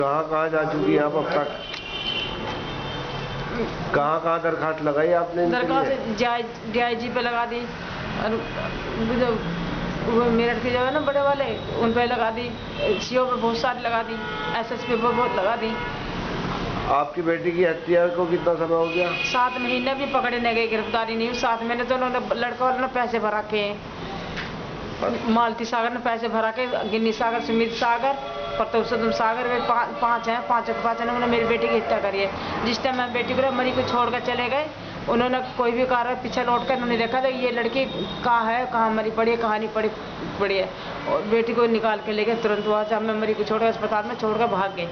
कहाँ कहाँ जा चुकी हैं आप अब तक? कहाँ कहाँ दरखास्त लगाई आपने? दरखास्त DIG पे लगा दी और वो मेरठ के जो है ना बड़े वाले उन पे लगा दी, CO पे बहुत सारी लगा दी, SSP पे बहुत लगा दी। आपकी बेटी की हत्या को कितना समय हो गया? 7 महीने भी पकड़े नहीं गए, गिरफ्तारी नहीं हुई। 7 महीने तो उन्होंने लड़का वालों ने पैसे भरा के, मालती सागर ने पैसे भरा के, गिन्नी सागर, सुमित सागर, प्रतोषम सागर, वे 5 हैं, 5 ने मेरी बेटी की हत्या करी है। जिस टाइम मैं बेटी को मरी को छोड़कर चले गए, उन्होंने कोई भी कारण पीछे लौट कर उन्होंने देखा था ये लड़की कहाँ है, कहाँ मरी पड़ी है, कहाँ नहीं पड़ी है, और बेटी को निकाल के ले गए तुरंत। वहाँ से हमने मरी को छोड़कर अस्पताल में छोड़कर भाग गए।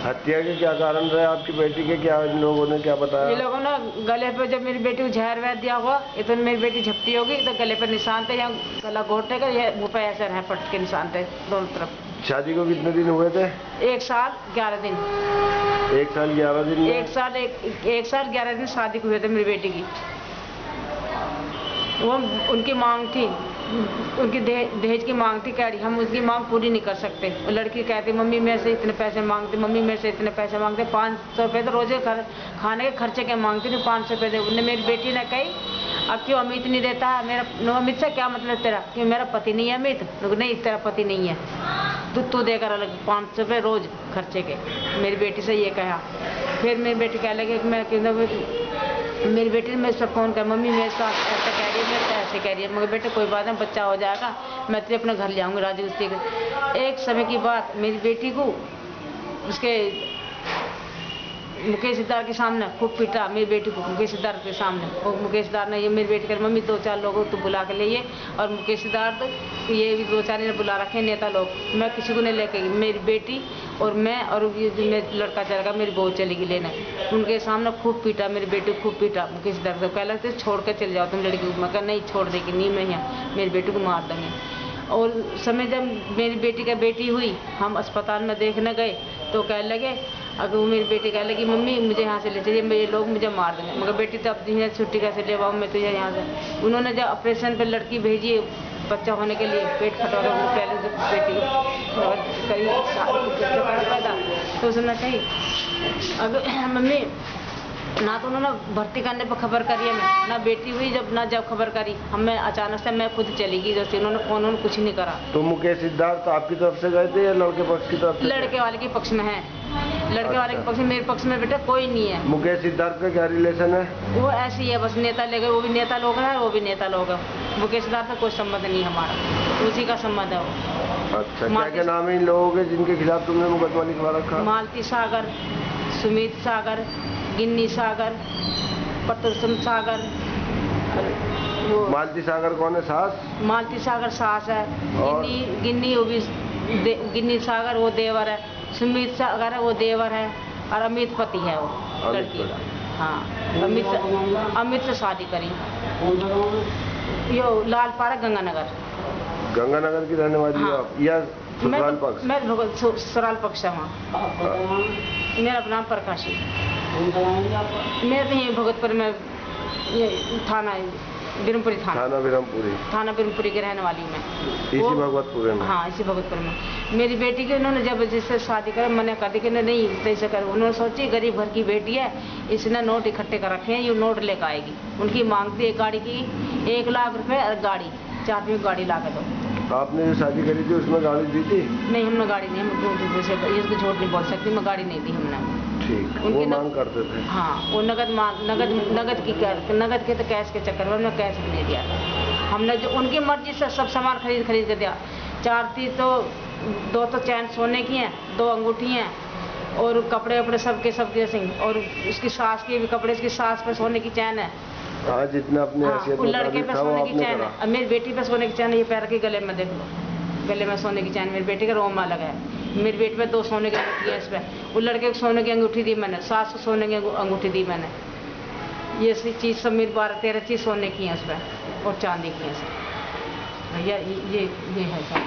हत्या के क्या कारण रहे आपकी बेटी के? क्या इन लोगों ने क्या बताया? ये लोगों ने गले पे जब मेरी बेटी को जहर वहर दिया हुआ, ये तो मेरी बेटी झपटी होगी तो गले पर निशान थे, यहाँ गला घोटने का, ये मुँह पे ऐसे है फट के निशान थे दोनों तरफ। शादी को कितने दिन हुए थे? 1 साल 11 दिन। 1 साल 11 दिन? 1 साल 11 दिन शादी को हुए थे मेरी बेटी की। वो उनकी मांग थी, उनकी दहेज की मांग थी, कह रही हम उसकी मांग पूरी नहीं कर सकते। वो लड़की कहती मम्मी मेरे से इतने पैसे मांगते, मम्मी मेरे से इतने पैसे मांगते, 500 रुपये तो रोजे खाने के खर्चे के मांगती थी, 500 रुपये दे। उन्हें मेरी बेटी ने कही अब क्यों अमित नहीं देता है? मेरा अमित से क्या मतलब तेरा, कि मेरा पति नहीं है अमित? नहीं तेरा पति नहीं है, तू देकर अलग 500 रुपये रोज खर्चे के। मेरी बेटी से ये कहा। फिर मेरी बेटी कह लगी मेरी बेटी ने मेरे से फ़ोन कर मम्मी मेरे साथ ऐसा कह रही है, मेरे ऐसे कह रही है। मगर बेटे कोई बात नहीं, बच्चा हो जाएगा, मैं तुझे अपने घर ले आऊँगी राजी उसी के। एक समय की बात, मेरी बेटी को उसके मुकेश सिद्धार्थ के सामने खूब पीटा, मेरी बेटी को मुकेश सिद्धार्थ के सामने। और मुकेश सिद्धार्थ ने ये मेरी बेटी कर मम्मी 2-4 लोगों को तो बुला के लिए, और मुकेश सिद्धार्थ ये भी 2-4 ने बुला रखे नेता लोग, मैं किसी को नहीं लेके गई। मेरी बेटी और मैं और ये जो मेरा लड़का चल गया, मेरी बहू चलेगी लेने, उनके सामने खूब पीटा, मेरी बेटी को खूब पीटा मुकेश सिद्धार्थ को। कह लगते छोड़ कर चले जाओ तुम लड़की को। मैं कहा नहीं छोड़ देगी, नहीं मैं यहाँ मेरी बेटी को मार देंगे। और समय जब मेरी बेटी का बेटी हुई, हम अस्पताल में देखने गए तो कह लगे, अगर वो मेरी बेटी कह लगी मम्मी मुझे यहाँ से ले चलिए, मेरे लोग मुझे मार देंगे। मगर बेटी तो अपनी छुट्टी कैसे ले पाऊँ मैं तुझे यहाँ से। उन्होंने जब ऑपरेशन पर लड़की भेजी बच्चा होने के लिए, पेट फटवा कर पहले बेटी पैदा, तो उसने कही अगर मम्मी ना तो उन्होंने भर्ती करने पर खबर करी है, मैं ना बेटी हुई जब खबर करी, हमें अचानक से मैं खुद चली गई, जैसे उन्होंने फोन कुछ नहीं करा। तो मुकेश सिद्धार्थ आपकी तरफ से गए थे या लड़के पक्ष की तरफ से? लड़के वाले के पक्ष में है, लड़के वाले के पक्ष में। मेरे पक्ष में बेटा कोई नहीं है। मुकेश सिद्धार्थ का क्या रिलेशन है? वो ऐसी है बस, नेता ले गए, वो भी नेता लोग हैं, वो भी नेता लोग हैं। मुकेश सिद्धार्थ का कोई संबंध नहीं हमारा, उसी का संबंध है वो। अच्छा, क्या नाम है इन लोगों के जिनके खिलाफ तुमने मुकदमा लिखवा रखा? मालती सागर, सुमित सागर, गिन्नी सागर, प्रतोषम सागर। मालती सागर कौन है? सास? मालती सागर सास है, गिन्नी वो भी गिन्नी सागर वो देवर है, सुमित सागर है वो देवर है, और अमित पति है वो लड़की का। हाँ, अमित से शादी करी। यो लालपारा गंगानगर। गंगानगर की रहने वाली हो आप या ससुराल पक्ष? मैं ससुराल पक्ष है वहाँ। मेरा नाम प्रकाशी। मैं तो यही भगतपुर में, ये थाना बिरमपुरी थाना बिरमपुरी की रहने वाली मैं। इसी भगतपुर में? हाँ, इसी भगतपुर में। मेरी बेटी की उन्होंने जब जिससे शादी कर मैंने कहा कि नहीं ऐसे कर। उन्होंने सोची गरीब घर की बेटी है, इसने नोट इकट्ठे कर रखे हैं, ये नोट लेकर आएगी। उनकी मांग थी एक गाड़ी की 1 लाख रुपए, और गाड़ी 4 की गाड़ी ला के दो। आपने जो शादी करी थी उसमें गाड़ी दी थी? नहीं, हमने गाड़ी नहीं, हम इसको झूठ नहीं बोल सकती, मैं गाड़ी नहीं दी हमने। ठीक, वो मांग करते थे? हाँ, वो नगद के तो कैश के चक्कर में हमने कैश भी नहीं दिया था। हमने जो उनकी मर्जी से सब सामान खरीद के दिया। 4 थी तो 2 तो चैन सोने की हैं, 2 अंगूठी हैं, और कपड़े वपड़े सबके सिंह, और उसकी सास के भी कपड़े, इसकी सास पे सोने की चैन है। हाँ, जितना अपने लड़के पे सोने की चैन है, मेरी बेटी पे सोने की चैन है। ये पैर के गले में देख लो, गले में सोने की चैन, मेरी बेटी का रोमा लगा है। मेरी बेटी पे 2 सोने की अंगूठी है इस पर। वो लड़के को सोने की अंगूठी दी मैंने, सास को सोने की अंगूठी दी मैंने। ये चीज़ सब मेरी 12-13 चीज़ सोने की है इस पर, और चांदी की है भैया। ये है सब।